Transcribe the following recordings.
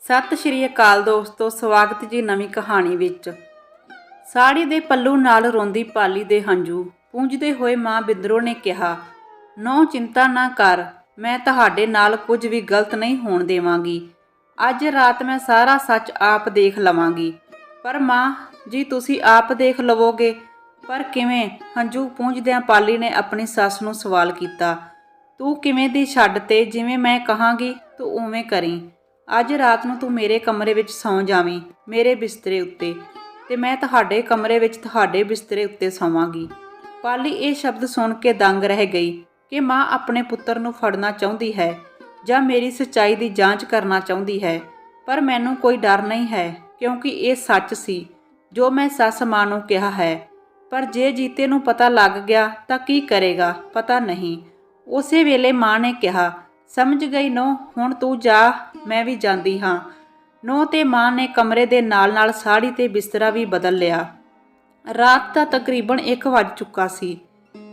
ਸਤਿ ਸ਼੍ਰੀ ਅਕਾਲ ਦੋਸਤੋ, ਸਵਾਗਤ ਜੀ ਨਵੀਂ ਕਹਾਣੀ ਵਿੱਚ। ਸਾੜੀ ਦੇ ਪੱਲੂ ਨਾਲ ਰੋਂਦੀ ਪਾਲੀ ਦੇ ਹੰਝੂ ਪੂੰਝਦੇ ਹੋਏ ਮਾਂ ਬਿੰਦਰੋ ਨੇ ਕਿਹਾ, ਨੌ ਚਿੰਤਾ ਨਾ ਕਰ, ਮੈਂ ਤੁਹਾਡੇ ਨਾਲ ਕੁਝ ਵੀ ਗਲਤ ਨਹੀਂ ਹੋਣ ਦੇਵਾਂਗੀ। ਅੱਜ ਰਾਤ ਮੈਂ ਸਾਰਾ ਸੱਚ ਆਪ ਦੇਖ ਲਵਾਂਗੀ। ਪਰ ਮਾਂ ਜੀ, ਤੁਸੀਂ ਆਪ ਦੇਖ ਲਵੋਗੇ? ਪਰ ਕਿਵੇਂ? ਹੰਝੂ ਪੂੰਝਦਿਆਂ ਪਾਲੀ ਨੇ ਆਪਣੀ ਸੱਸ ਨੂੰ ਸਵਾਲ ਕੀਤਾ। ਤੂੰ ਕਿਵੇਂ ਦੀ ਛੱਡ ਤੇ ਜਿਵੇਂ ਮੈਂ ਕਹਾਂਗੀ ਤੂੰ ਉਵੇਂ ਕਰੀਂ। ਅੱਜ ਰਾਤ ਨੂੰ ਤੂੰ ਮੇਰੇ ਕਮਰੇ ਵਿੱਚ ਸੌਂ ਜਾਵੀਂ, ਮੇਰੇ ਬਿਸਤਰੇ ਉੱਤੇ, ਤੇ ਮੈਂ ਤੁਹਾਡੇ ਕਮਰੇ ਵਿੱਚ ਤੁਹਾਡੇ ਬਿਸਤਰੇ ਉੱਤੇ ਸੌਵਾਂਗੀ। ਪਾਲੀ ਇਹ ਸ਼ਬਦ ਸੁਣ ਕੇ ਦੰਗ ਰਹਿ ਗਈ ਕਿ ਮਾਂ ਆਪਣੇ ਪੁੱਤਰ ਨੂੰ ਫੜਨਾ ਚਾਹੁੰਦੀ ਹੈ ਜਾਂ ਮੇਰੀ ਸੱਚਾਈ ਦੀ ਜਾਂਚ ਕਰਨਾ ਚਾਹੁੰਦੀ ਹੈ। ਪਰ ਮੈਨੂੰ ਕੋਈ ਡਰ ਨਹੀਂ ਹੈ, ਕਿਉਂਕਿ ਇਹ ਸੱਚ ਸੀ ਜੋ ਮੈਂ ਸੱਸ ਮਾਂ ਨੂੰ ਕਿਹਾ ਹੈ। ਪਰ ਜੇ ਜੀਤੇ ਨੂੰ ਪਤਾ ਲੱਗ ਗਿਆ ਤਾਂ ਕੀ ਕਰੇਗਾ, ਪਤਾ ਨਹੀਂ। ਉਸੇ ਵੇਲੇ ਮਾਂ ਨੇ ਕਿਹਾ, ਸਮਝ ਗਈ ਨੋ, ਹੁਣ ਤੂੰ ਜਾ, ਮੈਂ ਵੀ ਜਾਂਦੀ ਹਾਂ। ਨੋ ਤੇ ਮਾਂ ਨੇ ਕਮਰੇ ਦੇ ਨਾਲ ਨਾਲ ਸਾੜੀ ਤੇ ਬਿਸਤਰਾ ਵੀ ਬਦਲ ਲਿਆ। ਰਾਤ ਦਾ ਤਕਰੀਬਨ 1 ਵੱਜ ਚੁੱਕਾ ਸੀ।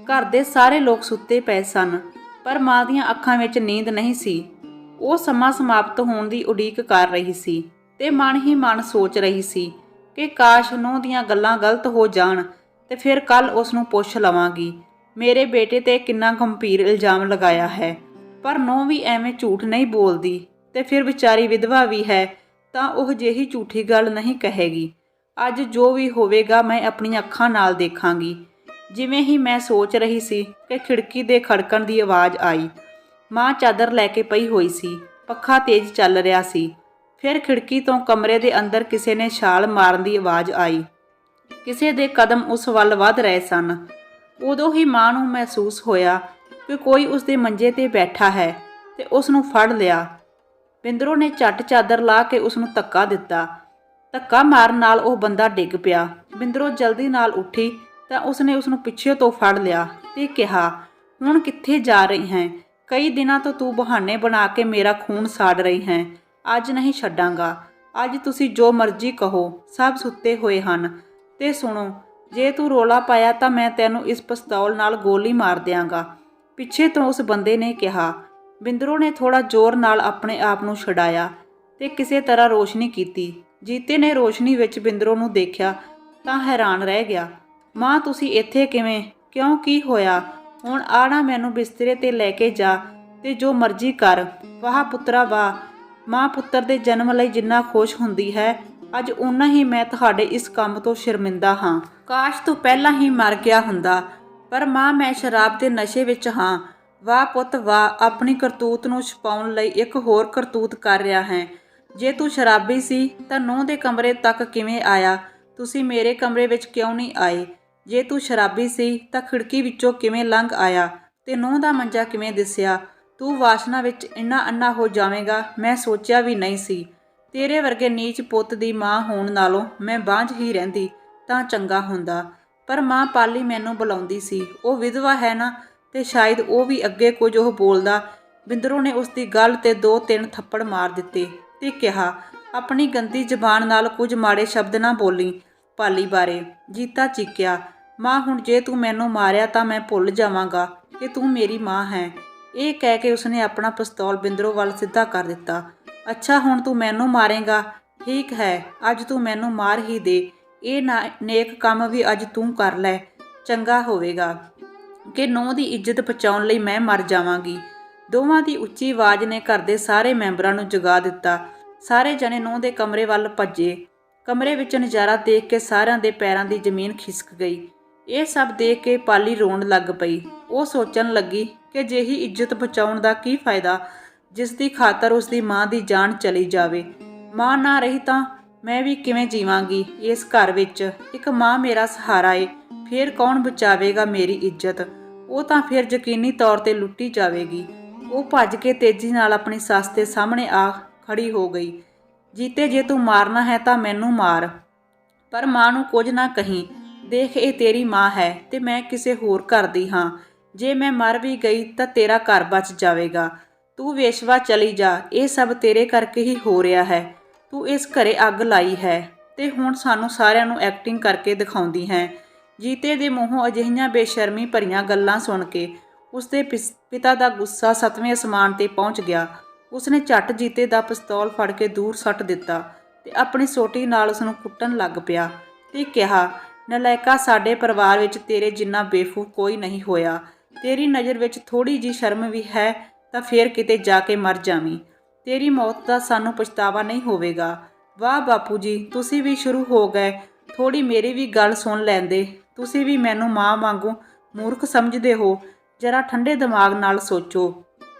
ਘਰ ਦੇ ਸਾਰੇ ਲੋਕ ਸੁੱਤੇ ਪਏ ਸਨ, ਪਰ ਮਾਂ ਦੀਆਂ ਅੱਖਾਂ ਵਿੱਚ ਨੀਂਦ ਨਹੀਂ ਸੀ। ਉਹ ਸਮਾਂ ਸਮਾਪਤ ਹੋਣ ਦੀ ਉਡੀਕ ਕਰ ਰਹੀ ਸੀ ਤੇ ਮਨ ਹੀ ਮਨ ਸੋਚ ਰਹੀ ਸੀ ਕਿ ਕਾਸ਼ ਨੋ ਦੀਆਂ ਗੱਲਾਂ ਗਲਤ ਹੋ ਜਾਣ ਤੇ ਫਿਰ ਕੱਲ ਉਸ ਨੂੰ ਪੁੱਛ ਲਵਾਂਗੀ, ਮੇਰੇ ਬੇਟੇ ਤੇ ਕਿੰਨਾ ਗੰਭੀਰ ਇਲਜ਼ਾਮ ਲਗਾਇਆ ਹੈ। ਪਰ ਨੋ ਵੀ ਐਵੇਂ ਝੂਠ ਨਹੀਂ ਬੋਲਦੀ ਤੇ ਫਿਰ ਵਿਚਾਰੀ ਵਿਧਵਾ ਵੀ ਹੈ, ਤਾਂ ਉਹ ਜਿਹੀ ਝੂਠੀ ਗੱਲ ਨਹੀਂ ਕਹੇਗੀ। ਅੱਜ ਜੋ ਵੀ ਹੋਵੇਗਾ ਮੈਂ ਆਪਣੀਆਂ ਅੱਖਾਂ ਨਾਲ ਦੇਖਾਂਗੀ। ਜਿਵੇਂ ਹੀ ਮੈਂ ਸੋਚ ਰਹੀ ਸੀ ਕਿ ਖਿੜਕੀ ਦੇ ਖੜਕਣ ਦੀ ਆਵਾਜ਼ ਆਈ। ਮਾਂ ਚਾਦਰ ਲੈ ਕੇ ਪਈ ਹੋਈ ਸੀ, ਪੱਖਾ ਤੇਜ਼ ਚੱਲ ਰਿਹਾ ਸੀ। ਫਿਰ ਖਿੜਕੀ ਤੋਂ ਕਮਰੇ ਦੇ ਅੰਦਰ ਕਿਸੇ ਨੇ ਛਾਲ ਮਾਰਨ ਦੀ ਆਵਾਜ਼ ਆਈ। ਕਿਸੇ ਦੇ ਕਦਮ ਉਸ ਵੱਲ ਵੱਧ ਰਹੇ ਸਨ। ਉਦੋਂ ਹੀ ਮਾਂ ਨੂੰ ਮਹਿਸੂਸ ਹੋਇਆ ਕਿ ਕੋਈ ਉਸਦੇ ਮੰਜੇ ਤੇ ਬੈਠਾ ਹੈ ਤੇ ਉਸ ਨੂੰ ਫੜ ਲਿਆ। ਬਿੰਦਰੋ ਨੇ ਝੱਟ ਚਾਦਰ ਲਾ ਕੇ ਉਸ ਨੂੰ ਧੱਕਾ ਦਿੱਤਾ। ਧੱਕਾ ਮਾਰਨ ਨਾਲ ਉਹ ਬੰਦਾ ਡਿੱਗ ਪਿਆ। ਬਿੰਦਰੋ ਜਲਦੀ ਨਾਲ ਉੱਠੀ ਤਾਂ ਉਸਨੇ ਉਸ ਨੂੰ ਪਿੱਛੇ ਤੋਂ ਫੜ ਲਿਆ ਤੇ ਕਿਹਾ, ਹੁਣ ਕਿੱਥੇ ਜਾ ਰਹੀ ਹੈ? ਕਈ ਦਿਨਾਂ ਤੋਂ ਤੂੰ ਬਹਾਨੇ ਬਣਾ ਕੇ ਮੇਰਾ ਖੂਨ ਸਾੜ ਰਹੀ ਹੈ। ਅੱਜ ਨਹੀਂ ਛੱਡਾਂਗਾ। ਅੱਜ ਤੁਸੀਂ ਜੋ ਮਰਜ਼ੀ ਕਹੋ, ਸਭ ਸੁੱਤੇ ਹੋਏ ਹਨ। ਤੇ ਸੁਣੋ, ਜੇ ਤੂੰ ਰੋਲਾ ਪਾਇਆ ਤਾਂ ਮੈਂ ਤੈਨੂੰ ਇਸ ਪਿਸਤੌਲ ਨਾਲ ਗੋਲੀ ਮਾਰ ਦਿਆਂਗਾ, ਪਿੱਛੇ ਤੋਂ ਉਸ ਬੰਦੇ ਨੇ ਕਿਹਾ। ਬਿੰਦਰੋ ਨੇ ਥੋੜਾ ਜ਼ੋਰ ਨਾਲ ਆਪਣੇ ਆਪ ਨੂੰ ਛੁਡਾਇਆ ਤੇ ਕਿਸੇ ਤਰ੍ਹਾਂ ਰੋਸ਼ਨੀ ਕੀਤੀ। ਜੀਤੇ ਨੇ ਰੋਸ਼ਨੀ ਵਿੱਚ ਬਿੰਦਰੋ ਨੂੰ ਦੇਖਿਆ ਤਾਂ ਹੈਰਾਨ ਰਹਿ ਗਿਆ। ਮਾਂ, ਤੁਸੀਂ ਇੱਥੇ ਕਿਵੇਂ? ਕਿਉਂ, ਕੀ ਹੋਇਆ? ਹੁਣ ਆ ਨਾ, ਮੈਨੂੰ ਬਿਸਤਰੇ ਤੇ ਲੈ ਕੇ ਜਾ ਤੇ ਜੋ ਮਰਜ਼ੀ ਕਰ। ਵਾਹ ਪੁੱਤਰਾ ਵਾਹ। ਮਾਂ ਪੁੱਤਰ ਦੇ ਜਨਮ ਲਈ ਜਿੰਨਾ ਖੁਸ਼ ਹੁੰਦੀ ਹੈ, ਅੱਜ ਓਨਾ ਹੀ ਮੈਂ ਤੁਹਾਡੇ ਇਸ ਕੰਮ ਤੋਂ ਸ਼ਰਮਿੰਦਾ ਹਾਂ। ਕਾਸ਼ ਤੂੰ ਪਹਿਲਾਂ ਹੀ ਮਰ ਗਿਆ ਹੁੰਦਾ। ਪਰ ਮਾਂ, ਮੈਂ ਸ਼ਰਾਬ ਦੇ ਨਸ਼ੇ ਵਿੱਚ ਹਾਂ। ਵਾਹ ਪੁੱਤ ਵਾਹ, ਆਪਣੀ ਕਰਤੂਤ ਨੂੰ ਛੁਪਾਉਣ ਲਈ ਇੱਕ ਹੋਰ ਕਰਤੂਤ ਕਰ ਰਿਹਾ ਹੈ। ਜੇ ਤੂੰ ਸ਼ਰਾਬੀ ਸੀ ਤਾਂ ਨੂੰਹ ਦੇ ਕਮਰੇ ਤੱਕ ਕਿਵੇਂ ਆਇਆ? ਤੁਸੀਂ ਮੇਰੇ ਕਮਰੇ ਵਿੱਚ ਕਿਉਂ ਨਹੀਂ ਆਏ? ਜੇ ਤੂੰ ਸ਼ਰਾਬੀ ਸੀ ਤਾਂ ਖਿੜਕੀ ਵਿੱਚੋਂ ਕਿਵੇਂ ਲੰਘ ਆਇਆ ਤੇ ਨੂੰਹ ਦਾ ਮੰਜਾ ਕਿਵੇਂ ਦਿਸਿਆ? ਤੂੰ ਵਾਸ਼ਨਾ ਵਿੱਚ ਇੰਨਾ ਅੰਨਾ ਹੋ ਜਾਵੇਂਗਾ, ਮੈਂ ਸੋਚਿਆ ਵੀ ਨਹੀਂ ਸੀ। ਤੇਰੇ ਵਰਗੇ ਨੀਚ ਪੁੱਤ ਦੀ ਮਾਂ ਹੋਣ ਨਾਲੋਂ ਮੈਂ ਬਾਂਝ ਹੀ ਰਹਿੰਦੀ ਤਾਂ ਚੰਗਾ ਹੁੰਦਾ। ਪਰ ਮਾਂ, ਪਾਲੀ ਮੈਨੂੰ ਬੁਲਾਉਂਦੀ ਸੀ। ਉਹ ਵਿਧਵਾ ਹੈ ਨਾ, ਤੇ ਸ਼ਾਇਦ ਉਹ ਵੀ ਅੱਗੇ ਕੁਝ ਉਹ ਬੋਲਦਾ। ਬਿੰਦਰੋ ਨੇ ਉਸ ਦੀ ਗੱਲ ਤੇ 2-3 ਥੱਪੜ ਮਾਰ ਦਿੱਤੇ ਤੇ ਕਿਹਾ, ਆਪਣੀ ਗੰਦੀ ਜ਼ਬਾਨ ਨਾਲ ਕੁਝ ਮਾੜੇ ਸ਼ਬਦ ਨਾ ਬੋਲੀ ਪਾਲੀ ਬਾਰੇ। ਜੀਤਾ ਚੀਕਿਆ, ਮਾਂ, ਹੁਣ ਜੇ ਤੂੰ ਮੈਨੂੰ ਮਾਰਿਆ ਤਾਂ ਮੈਂ ਭੁੱਲ ਜਾਵਾਂਗਾ ਕਿ ਤੂੰ ਮੇਰੀ ਮਾਂ ਹੈ। ਇਹ ਕਹਿ ਕੇ ਉਸਨੇ ਆਪਣਾ ਪਿਸਤੌਲ ਬਿੰਦਰੋ ਵੱਲ ਸਿੱਧਾ ਕਰ ਦਿੱਤਾ। ਅੱਛਾ, ਹੁਣ ਤੂੰ ਮੈਨੂੰ ਮਾਰੇਂਗਾ? ਠੀਕ ਹੈ, ਅੱਜ ਤੂੰ ਮੈਨੂੰ ਮਾਰ ਹੀ ਦੇ। ਇਹ ਨੇਕ ਕੰਮ ਵੀ ਅੱਜ ਤੂੰ ਕਰ ਲੈ। ਚੰਗਾ ਹੋਵੇਗਾ ਕਿ ਨੂੰਹ ਦੀ ਇੱਜ਼ਤ ਬਚਾਉਣ ਲਈ ਮੈਂ ਮਰ ਜਾਵਾਂਗੀ। ਦੋਵਾਂ ਦੀ ਉੱਚੀ ਆਵਾਜ਼ ਨੇ ਘਰ ਦੇ ਸਾਰੇ ਮੈਂਬਰਾਂ ਨੂੰ ਜਗਾ ਦਿੱਤਾ। ਸਾਰੇ ਜਣੇ ਨੂੰਹ ਦੇ ਕਮਰੇ ਵੱਲ ਭੱਜੇ। ਕਮਰੇ ਵਿੱਚ ਨਜ਼ਾਰਾ ਦੇਖ ਕੇ ਸਾਰਿਆਂ ਦੇ ਪੈਰਾਂ ਦੀ ਜ਼ਮੀਨ ਖਿਸਕ ਗਈ। ਇਹ ਸਭ ਦੇਖ ਕੇ ਪਾਲੀ ਰੋਣ ਲੱਗ ਪਈ। ਉਹ ਸੋਚਣ ਲੱਗੀ ਕਿ ਜਿਹੀ ਇੱਜ਼ਤ ਬਚਾਉਣ ਦਾ ਕੀ ਫਾਇਦਾ, ਜਿਸ ਦੀ ਖਾਤਰ ਉਸ ਦੀ ਮਾਂ ਦੀ ਜਾਨ ਚਲੀ ਜਾਵੇ। ਮਾਂ ਨਾ ਰਹੀ ਤਾਂ ਮੈਂ ਵੀ ਕਿਵੇਂ ਜੀਵਾਂਗੀ ਇਸ ਘਰ ਵਿੱਚ? ਇੱਕ ਮਾਂ ਮੇਰਾ ਸਹਾਰਾ ਏ, ਫਿਰ ਕੌਣ ਬਚਾਵੇਗਾ ਮੇਰੀ ਇੱਜ਼ਤ? ਉਹ ਤਾਂ ਫਿਰ ਯਕੀਨੀ ਤੌਰ ਤੇ ਲੁੱਟੀ ਜਾਵੇਗੀ। ਉਹ ਭੱਜ ਕੇ ਤੇਜ਼ੀ ਨਾਲ ਆਪਣੀ ਸੱਸ ਦੇ ਸਾਹਮਣੇ ਆ ਖੜੀ ਹੋ ਗਈ। ਜੀਤੇ, ਜੇ ਤੂੰ ਮਾਰਨਾ ਹੈ ਤਾਂ ਮੈਨੂੰ ਮਾਰ, ਪਰ ਮਾਂ ਨੂੰ ਕੁਝ ਨਾ ਕਹੀਂ। ਦੇਖ, ਇਹ ਤੇਰੀ ਮਾਂ ਹੈ ਤੇ ਮੈਂ ਕਿਸੇ ਹੋਰ ਘਰ ਦੀ ਹਾਂ। ਜੇ ਮੈਂ ਮਰ ਵੀ ਗਈ ਤਾਂ ਤੇਰਾ ਘਰ ਬਚ ਜਾਵੇਗਾ। ਤੂੰ ਵੇਸ਼ਵਾ ਚਲੀ ਜਾ। ਇਹ ਸਭ ਤੇਰੇ ਕਰਕੇ ਹੀ ਹੋ ਰਿਹਾ ਹੈ। ਤੂੰ ਇਸ ਘਰੇ ਅੱਗ ਲਾਈ ਹੈ ਤੇ ਹੁਣ ਸਾਨੂੰ ਸਾਰਿਆਂ ਨੂੰ ਐਕਟਿੰਗ ਕਰਕੇ ਦਿਖਾਉਂਦੀ ਹੈ। ਜੀਤੇ ਦੇ ਮੂੰਹੋਂ ਅਜਿਹੀਆਂ ਬੇਸ਼ਰਮੀ ਭਰੀਆਂ ਗੱਲਾਂ ਸੁਣ ਕੇ ਉਸਦੇ ਪਿਤਾ ਦਾ ਗੁੱਸਾ 7ਵੇਂ ਅਸਮਾਨ ਤੇ ਪਹੁੰਚ ਗਿਆ। ਉਸਨੇ ਝੱਟ ਜੀਤੇ ਦਾ ਪਿਸਤੌਲ ਫੜ ਕੇ ਦੂਰ ਸੱਟ ਦਿੱਤਾ ਤੇ ਆਪਣੀ ਸੋਟੀ ਨਾਲ ਉਸਨੂੰ ਕੁੱਟਣ ਲੱਗ ਪਿਆ ਤੇ ਕਿਹਾ, ਨਲਾਇਕਾ, ਸਾਡੇ ਪਰਿਵਾਰ ਵਿੱਚ ਤੇਰੇ ਜਿੰਨਾ ਬੇਵਕੂਫ ਕੋਈ ਨਹੀਂ ਹੋਇਆ। ਤੇਰੀ ਨਜ਼ਰ ਵਿੱਚ ਥੋੜੀ ਜਿਹੀ ਸ਼ਰਮ ਵੀ ਹੈ ਤਾਂ ਫੇਰ ਕਿਤੇ ਜਾ ਕੇ ਮਰ ਜਾਵੀਂ। ਤੇਰੀ ਮੌਤ ਦਾ ਸਾਨੂੰ ਪਛਤਾਵਾ ਨਹੀਂ ਹੋਵੇਗਾ। ਵਾਹ ਬਾਪੂ ਜੀ, ਤੁਸੀਂ ਵੀ ਸ਼ੁਰੂ ਹੋ ਗਏ। ਥੋੜੀ ਮੇਰੀ ਵੀ ਗੱਲ ਸੁਣ ਲੈਂਦੇ। ਤੁਸੀਂ ਵੀ ਮੈਨੂੰ ਮਾਂ ਵਾਂਗੂ ਮੂਰਖ ਸਮਝਦੇ ਹੋ। ਜਰਾ ਠੰਡੇ ਦਿਮਾਗ ਨਾਲ ਸੋਚੋ।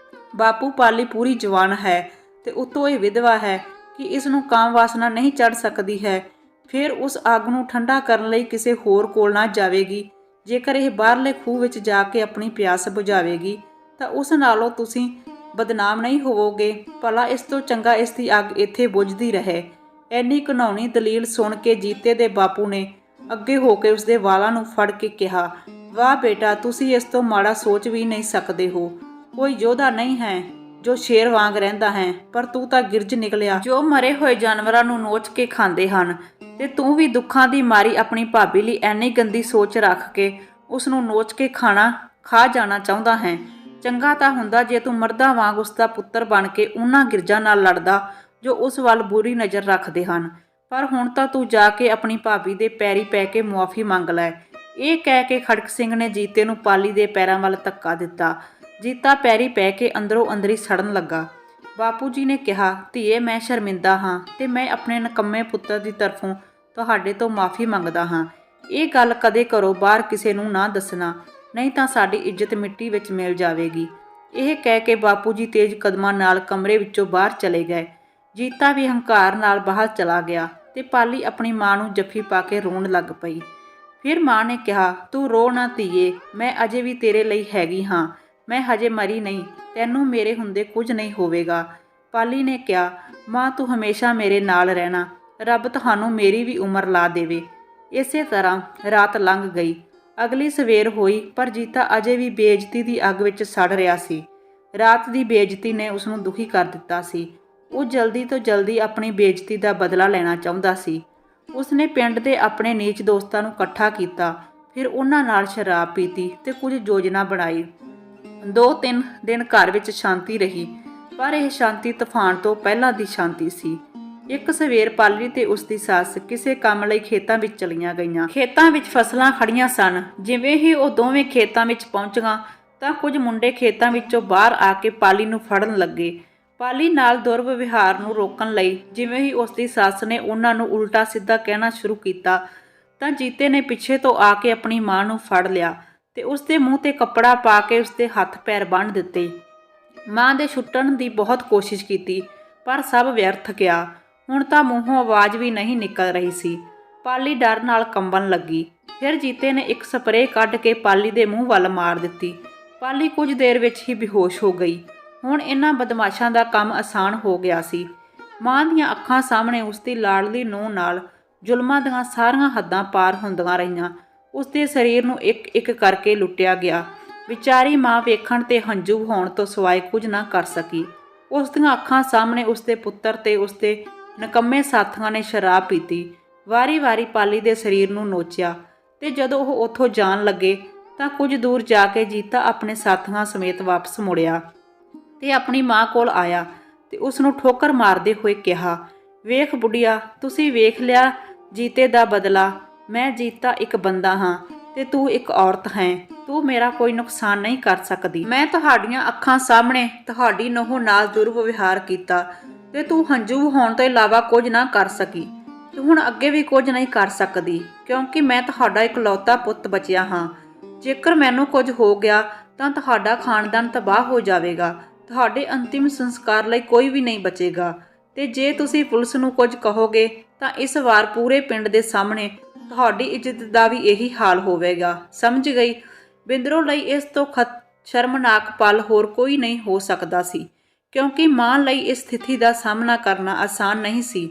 ਬਾਪੂ, ਪਾਲੀ ਪੂਰੀ ਜਵਾਨ ਹੈ ਤੇ ਉੱਤੋਂ ਇਹ ਵਿਧਵਾ ਹੈ ਕਿ ਇਸ ਨੂੰ ਕਾਮ ਵਾਸਨਾ ਨਹੀਂ ਚੜ੍ਹ ਸਕਦੀ ਹੈ। ਫਿਰ ਉਸ ਅੱਗ ਨੂੰ ਠੰਡਾ ਕਰਨ ਲਈ ਕਿਸੇ ਹੋਰ ਕੋਲ ਨਾ ਜਾਵੇਗੀ। ਜੇਕਰ ਇਹ ਬਾਹਰਲੇ ਖੂਹ ਵਿੱਚ ਜਾ ਕੇ ਆਪਣੀ ਪਿਆਸ ਬੁਝਾਵੇਗੀ ਤਾਂ ਉਸ ਨਾਲੋਂ ਤੁਸੀਂ ਬਦਨਾਮ ਨਹੀਂ ਹੋਵੋਗੇ। ਭਲਾ ਇਸ ਤੋਂ ਚੰਗਾ ਇਸ ਦੀ ਅੱਗ ਇੱਥੇ ਬੁਝਦੀ ਰਹੇ। ਐਨੀ ਘਿਨਾਉਣੀ ਦਲੀਲ ਸੁਣ ਕੇ ਜੀਤੇ ਦੇ ਬਾਪੂ ਨੇ ਅੱਗੇ ਹੋ ਕੇ ਉਸਦੇ ਵਾਲਾਂ ਨੂੰ ਫੜ ਕੇ ਕਿਹਾ, ਵਾਹ ਬੇਟਾ, ਤੁਸੀਂ ਇਸ ਤੋਂ ਮਾੜਾ ਸੋਚ ਵੀ ਨਹੀਂ ਸਕਦੇ ਹੋ। ਕੋਈ ਯੋਧਾ ਨਹੀਂ ਹੈ ਜੋ ਸ਼ੇਰ ਵਾਂਗ ਰਹਿੰਦਾ ਹੈ, ਪਰ ਤੂੰ ਤਾਂ ਗਿਰਜ ਨਿਕਲਿਆ ਜੋ ਮਰੇ ਹੋਏ ਜਾਨਵਰਾਂ ਨੂੰ ਨੋਚ ਕੇ ਖਾਂਦੇ ਹਨ। ਤੇ ਤੂੰ ਵੀ ਦੁੱਖਾਂ ਦੀ ਮਾਰੀ ਆਪਣੀ ਭਾਬੀ ਲਈ ਐਨੀ ਗੰਦੀ ਸੋਚ ਰੱਖ ਕੇ ਉਸ ਨੂੰ ਨੋਚ ਕੇ ਖਾ ਜਾਣਾ ਚਾਹੁੰਦਾ ਹੈ। ਚੰਗਾ ਤਾਂ ਹੁੰਦਾ ਜੇ ਤੂੰ ਮਰਦਾਂ ਵਾਂਗ ਉਸ ਦਾ ਪੁੱਤਰ ਬਣ ਕੇ ਉਹਨਾਂ ਗਿਰਜਾਂ ਨਾਲ ਲੜਦਾ ਜੋ ਉਸ ਵੱਲ ਬੁਰੀ ਨਜ਼ਰ ਰੱਖਦੇ ਹਨ। ਪਰ ਹੁਣ ਤਾਂ ਤੂੰ ਜਾ ਕੇ ਆਪਣੀ ਭਾਬੀ ਦੇ ਪੈਰੀ ਪੈ ਕੇ ਮੁਆਫੀ ਮੰਗ ਲੈ। ਇਹ ਕਹਿ ਕੇ ਖੜਕ ਸਿੰਘ ਨੇ ਜੀਤੇ ਨੂੰ ਪਾਲੀ ਦੇ ਪੈਰਾਂ ਵੱਲ ਧੱਕਾ ਦਿੱਤਾ। ਜੀਤਾ ਪੈਰੀ ਪੈ ਕੇ ਅੰਦਰੋਂ ਅੰਦਰੀ ਸੜਨ ਲੱਗਾ। ਬਾਪੂ ਜੀ ਨੇ ਕਿਹਾ, ਧੀਏ, ਮੈਂ ਸ਼ਰਮਿੰਦਾ ਹਾਂ ਤੇ ਮੈਂ ਆਪਣੇ ਨਕੰਮੇ ਪੁੱਤਰ ਦੀ ਤਰਫੋਂ ਤੁਹਾਡੇ ਤੋਂ ਮਾਫੀ ਮੰਗਦਾ ਹਾਂ। ਇਹ ਗੱਲ ਕਦੇ ਘਰੋਂ ਬਾਹਰ ਕਿਸੇ ਨੂੰ ਨਾ ਦੱਸਣਾ, ਨਹੀਂ ਤਾਂ ਸਾਡੀ ਇੱਜ਼ਤ ਮਿੱਟੀ ਵਿੱਚ ਮਿਲ ਜਾਵੇਗੀ। ਇਹ ਕਹਿ ਕੇ ਬਾਪੂ ਜੀ ਤੇਜ਼ ਕਦਮਾਂ ਨਾਲ ਕਮਰੇ ਵਿੱਚੋਂ ਬਾਹਰ ਚਲੇ ਗਏ। ਜੀਤਾ ਵੀ ਹੰਕਾਰ ਨਾਲ ਬਾਹਰ ਚਲਾ ਗਿਆ ਤੇ ਪਾਲੀ ਆਪਣੀ ਮਾਂ ਨੂੰ ਜੱਫੀ ਪਾ ਕੇ ਰੋਣ ਲੱਗ ਪਈ। ਫਿਰ ਮਾਂ ਨੇ ਕਿਹਾ, ਤੂੰ ਰੋ ਨਾ ਧੀਏ, ਮੈਂ ਅਜੇ ਵੀ ਤੇਰੇ ਲਈ ਹੈਗੀ ਹਾਂ। ਮੈਂ ਹਜੇ ਮਰੀ ਨਹੀਂ, ਤੈਨੂੰ ਮੇਰੇ ਹੁੰਦੇ ਕੁਝ ਨਹੀਂ ਹੋਵੇਗਾ। ਪਾਲੀ ਨੇ ਕਿਹਾ, ਮਾਂ, ਤੂੰ ਹਮੇਸ਼ਾ ਮੇਰੇ ਨਾਲ ਰਹਿਣਾ। ਰੱਬ ਤੁਹਾਨੂੰ ਮੇਰੀ ਵੀ ਉਮਰ ਲਾ ਦੇਵੇ। ਇਸੇ ਤਰ੍ਹਾਂ ਰਾਤ ਲੰਘ ਗਈ। ਅਗਲੀ ਸਵੇਰ ਹੋਈ ਪਰ ਜੀਤਾ ਅਜੇ ਵੀ ਬੇਇੱਜ਼ਤੀ ਦੀ ਅੱਗ ਵਿੱਚ ਸੜ ਰਿਹਾ ਸੀ। ਰਾਤ ਦੀ ਬੇਇੱਜ਼ਤੀ ਨੇ ਉਸਨੂੰ ਦੁਖੀ ਕਰ ਦਿੱਤਾ ਸੀ। ਉਹ ਜਲਦੀ ਤੋਂ ਜਲਦੀ ਆਪਣੀ ਬੇਇੱਜ਼ਤੀ ਦਾ ਬਦਲਾ ਲੈਣਾ ਚਾਹੁੰਦਾ ਸੀ। ਉਸਨੇ ਪਿੰਡ ਦੇ ਆਪਣੇ ਨੀਚ ਦੋਸਤਾਂ ਨੂੰ ਇਕੱਠਾ ਕੀਤਾ। ਫਿਰ ਉਹਨਾਂ ਨਾਲ ਸ਼ਰਾਬ ਪੀਤੀ ਤੇ ਕੁਝ ਯੋਜਨਾ ਬਣਾਈ। 2-3 ਦਿਨ ਘਰ ਵਿੱਚ ਸ਼ਾਂਤੀ ਰਹੀ, ਪਰ ਇਹ ਸ਼ਾਂਤੀ ਤੂਫਾਨ ਤੋਂ ਪਹਿਲਾਂ ਦੀ ਸ਼ਾਂਤੀ ਸੀ। ਇੱਕ ਸਵੇਰ ਪਾਲੀ ਤੇ ਉਸਦੀ ਸੱਸ ਕਿਸੇ ਕੰਮ ਲਈ ਖੇਤਾਂ ਵਿੱਚ ਚਲੀਆਂ ਗਈਆਂ। ਖੇਤਾਂ ਵਿੱਚ ਫਸਲਾਂ ਖੜੀਆਂ ਸਨ। ਜਿਵੇਂ ਹੀ ਉਹ ਦੋਵੇਂ ਖੇਤਾਂ ਵਿੱਚ ਪਹੁੰਚੀਆਂ ਤਾਂ ਕੁਝ ਮੁੰਡੇ ਖੇਤਾਂ ਵਿੱਚੋਂ ਬਾਹਰ ਆ ਕੇ ਪਾਲੀ ਨੂੰ ਫੜਨ ਲੱਗੇ। ਪਾਲੀ ਨਾਲ ਦੁਰਵਿਵਹਾਰ ਨੂੰ ਰੋਕਣ ਲਈ ਜਿਵੇਂ ਹੀ ਉਸਦੀ ਸੱਸ ਨੇ ਉਹਨਾਂ ਨੂੰ ਉਲਟਾ ਸਿੱਧਾ ਕਹਿਣਾ ਸ਼ੁਰੂ ਕੀਤਾ ਤਾਂ ਜੀਤੇ ਨੇ ਪਿੱਛੇ ਤੋਂ ਆ ਕੇ ਆਪਣੀ ਮਾਂ ਨੂੰ ਫੜ ਲਿਆ ਤੇ ਉਸਦੇ ਮੂੰਹ ਤੇ ਕੱਪੜਾ ਪਾ ਕੇ ਉਸਦੇ ਹੱਥ ਪੈਰ ਬੰਨ੍ਹ ਦਿੱਤੇ। ਮਾਂ ਦੇ ਛੁੱਟਣ ਦੀ ਬਹੁਤ ਕੋਸ਼ਿਸ਼ ਕੀਤੀ ਪਰ ਸਭ ਵਿਅਰਥ ਗਿਆ। ਹੁਣ ਤਾਂ ਮੂੰਹੋਂ ਆਵਾਜ਼ ਵੀ ਨਹੀਂ ਨਿਕਲ ਰਹੀ ਸੀ। ਪਾਲੀ ਡਰ ਨਾਲ ਕੰਬਣ ਲੱਗੀ। ਫਿਰ ਜੀਤੇ ਨੇ ਇੱਕ ਸਪਰੇਅ ਕੱਢ ਕੇ ਪਾਲੀ ਦੇ ਮੂੰਹ ਵੱਲ ਮਾਰ ਦਿੱਤੀ। ਪਾਲੀ ਕੁਝ ਦੇਰ ਵਿੱਚ ਹੀ ਬੇਹੋਸ਼ ਹੋ ਗਈ। ਹੁਣ ਇਹਨਾਂ ਬਦਮਾਸ਼ਾਂ ਦਾ ਕੰਮ ਆਸਾਨ ਹੋ ਗਿਆ ਸੀ। ਮਾਂ ਦੀਆਂ ਅੱਖਾਂ ਸਾਹਮਣੇ ਉਸਦੀ ਲਾਡਲੀ ਨੂੰਹ ਨਾਲ ਜ਼ੁਲਮਾਂ ਦੀਆਂ ਸਾਰੀਆਂ ਹੱਦਾਂ ਪਾਰ ਹੁੰਦੀਆਂ ਰਹੀਆਂ। ਉਸਦੇ ਸਰੀਰ ਨੂੰ ਇੱਕ-ਇੱਕ ਕਰਕੇ ਲੁੱਟਿਆ ਗਿਆ। ਵਿਚਾਰੀ ਮਾਂ ਵੇਖਣ ਤੇ ਹੰਝੂ ਹੋਣ ਤੋਂ ਸਿਵਾਏ ਕੁਝ ਨਾ ਕਰ ਸਕੀ। ਉਸ ਦੀਆਂ ਅੱਖਾਂ ਸਾਹਮਣੇ ਉਸਦੇ ਪੁੱਤਰ ਤੇ ਉਸਦੇ ਨਕੰਮੇ ਸਾਥੀਆਂ ਨੇ ਸ਼ਰਾਬ ਪੀਤੀ। ਵਾਰੀ-ਵਾਰੀ ਪਾਲੀ ਦੇ ਸਰੀਰ ਨੂੰ ਨੋਚਿਆ ਤੇ ਜਦੋਂ ਉਹ ਉੱਥੋਂ ਜਾਣ ਲੱਗੇ ਤਾਂ ਕੁਝ ਦੂਰ ਜਾ ਕੇ ਜੀਤਾ ਆਪਣੇ ਸਾਥੀਆਂ ਸਮੇਤ ਵਾਪਸ ਮੁੜਿਆ ਤੇ ਆਪਣੀ ਮਾਂ ਕੋਲ ਆਇਆ ਤੇ ਉਸ ਨੂੰ ਠੋਕਰ ਮਾਰਦੇ ਹੋਏ ਕਿਹਾ, ਵੇਖ ਬੁੱਢੀਆ, ਤੁਸੀਂ ਵੇਖ ਲਿਆ ਜੀਤੇ ਦਾ ਬਦਲਾ। ਮੈਂ ਜੀਤਾ ਇੱਕ ਬੰਦਾ ਹਾਂ ਤੇ ਤੂੰ ਇੱਕ ਔਰਤ ਹੈ। ਤੂੰ ਮੇਰਾ ਕੋਈ ਨੁਕਸਾਨ ਨਹੀਂ ਕਰ ਸਕਦੀ। ਮੈਂ ਤੁਹਾਡੀਆਂ ਅੱਖਾਂ ਸਾਹਮਣੇ ਤੁਹਾਡੀ ਨੂੰਹ ਨਾਲ ਦੁਰਵਿਵਹਾਰ ਕੀਤਾ ਤੇ ਤੂੰ ਹੰਝੂ ਹੋਣ ਤੋਂ ਇਲਾਵਾ ਕੁਝ ਨਾ ਕਰ ਸਕੀ ਤੇ ਹੁਣ ਅੱਗੇ ਵੀ ਕੁਝ ਨਹੀਂ ਕਰ ਸਕਦੀ, ਕਿਉਂਕਿ ਮੈਂ ਤੁਹਾਡਾ ਇਕਲੌਤਾ ਪੁੱਤ ਬਚਿਆ ਹਾਂ। ਜੇਕਰ ਮੈਨੂੰ ਕੁਝ ਹੋ ਗਿਆ ਤਾਂ ਤੁਹਾਡਾ ਖਾਨਦਾਨ ਤਬਾਹ ਹੋ ਜਾਵੇਗਾ। ਤੁਹਾਡੇ ਅੰਤਿਮ ਸੰਸਕਾਰ ਲਈ ਕੋਈ ਵੀ ਨਹੀਂ ਬਚੇਗਾ ਤੇ ਜੇ ਤੁਸੀਂ ਪੁਲਿਸ ਨੂੰ ਕੁਝ ਕਹੋਗੇ ਤਾਂ ਇਸ ਵਾਰ ਪੂਰੇ ਪਿੰਡ ਦੇ ਸਾਹਮਣੇ ਤੁਹਾਡੀ ਇੱਜ਼ਤ ਦਾ ਵੀ ਇਹੀ ਹਾਲ ਹੋਵੇਗਾ। ਸਮਝ ਗਈ? ਬਿੰਦਰੋਂ ਲਈ ਇਸ ਤੋਂ ਸ਼ਰਮਨਾਕ ਪਲ ਹੋਰ ਕੋਈ ਨਹੀਂ ਹੋ ਸਕਦਾ ਸੀ, ਕਿਉਂਕਿ ਮਾਂ ਲਈ ਇਸ ਸਥਿਤੀ ਦਾ ਸਾਹਮਣਾ ਕਰਨਾ ਆਸਾਨ ਨਹੀਂ ਸੀ।